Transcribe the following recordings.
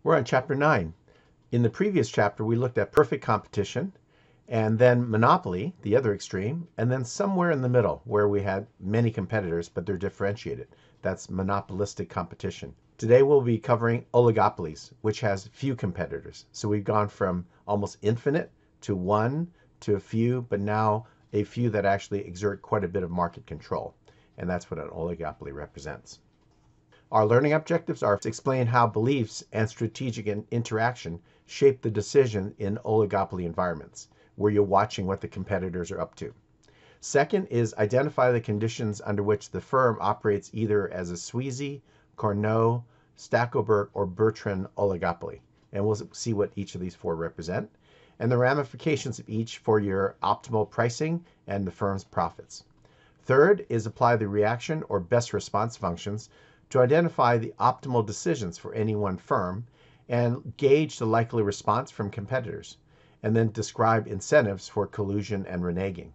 We're on chapter 9. In the previous chapter, we looked at perfect competition, and then monopoly, the other extreme, and then somewhere in the middle where we had many competitors, but they're differentiated. That's monopolistic competition. Today we'll be covering oligopolies, which has few competitors. So we've gone from almost infinite to one to a few, but now a few that actually exert quite a bit of market control. And that's what an oligopoly represents. Our learning objectives are to explain how beliefs and strategic interaction shape the decision in oligopoly environments, where you're watching what the competitors are up to. Second is identify the conditions under which the firm operates either as a Sweezy, Carnot, Stackelberg, or Bertrand oligopoly. And we'll see what each of these four represent, and the ramifications of each for your optimal pricing and the firm's profits. Third is apply the reaction or best response functions to identify the optimal decisions for any one firm and gauge the likely response from competitors, and then describe incentives for collusion and reneging.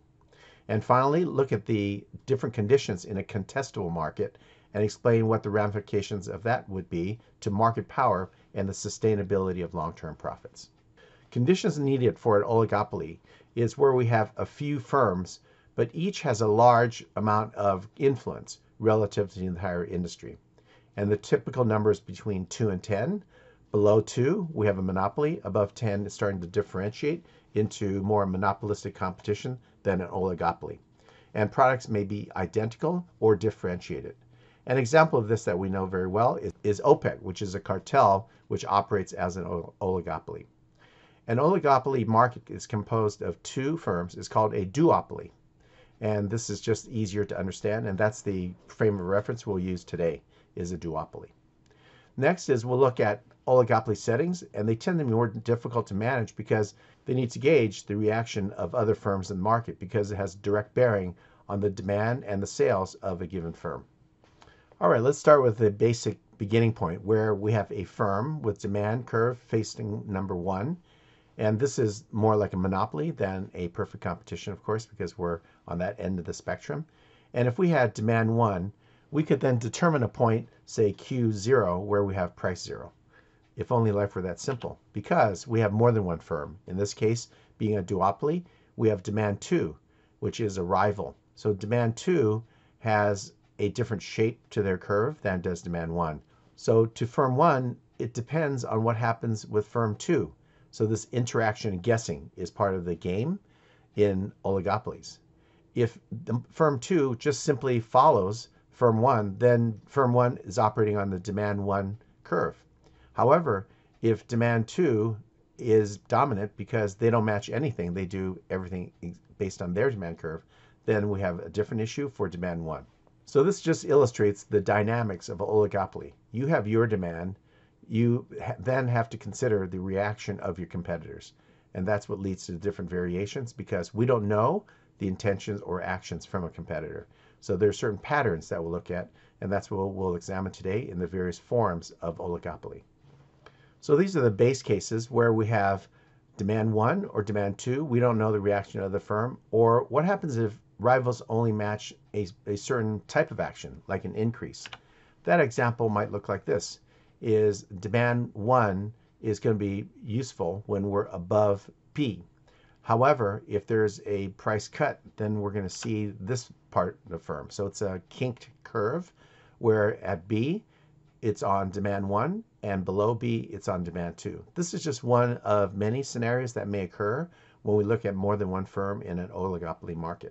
And finally, look at the different conditions in a contestable market and explain what the ramifications of that would be to market power and the sustainability of long-term profits. Conditions needed for an oligopoly is where we have a few firms, but each has a large amount of influence relative to the entire industry. And the typical numbers between 2 and 10. Below 2, we have a monopoly. Above 10, it's starting to differentiate into more monopolistic competition than an oligopoly. And products may be identical or differentiated. An example of this that we know very well is OPEC, which is a cartel which operates as an oligopoly. An oligopoly market is composed of two firms. It's called a duopoly. And this is just easier to understand, and that's the frame of reference we'll use today, is a duopoly. Next is we'll look at oligopoly settings, and they tend to be more difficult to manage because they need to gauge the reaction of other firms in the market because it has direct bearing on the demand and the sales of a given firm. All right, let's start with the basic beginning point where we have a firm with demand curve facing number 1. And this is more like a monopoly than a perfect competition, of course, because we're on that end of the spectrum. And if we had demand 1, we could then determine a point, say Q0, where we have price 0. If only life were that simple, because we have more than one firm. In this case, being a duopoly, we have demand 2, which is a rival. So demand 2 has a different shape to their curve than does demand 1. So to firm 1, it depends on what happens with firm 2. So this interaction and guessing is part of the game in oligopolies. If the firm 2 just simply follows firm 1, then firm 1 is operating on the demand 1 curve. However, if demand 2 is dominant because they don't match anything, they do everything based on their demand curve, then we have a different issue for demand 1. So this just illustrates the dynamics of an oligopoly. You have your demand. You then have to consider the reaction of your competitors. And that's what leads to different variations because we don't know the intentions or actions from a competitor. So there are certain patterns that we'll look at, and that's what we'll examine today in the various forms of oligopoly. So these are the base cases where we have demand 1 or demand 2. We don't know the reaction of the firm. Or what happens if rivals only match a certain type of action, like an increase? That example might look like this. Is demand 1 is going to be useful when we're above P. However, if there's a price cut, then we're going to see this part of the firm. So it's a kinked curve where at B, it's on demand 1, and below B, it's on demand 2. This is just one of many scenarios that may occur when we look at more than one firm in an oligopoly market.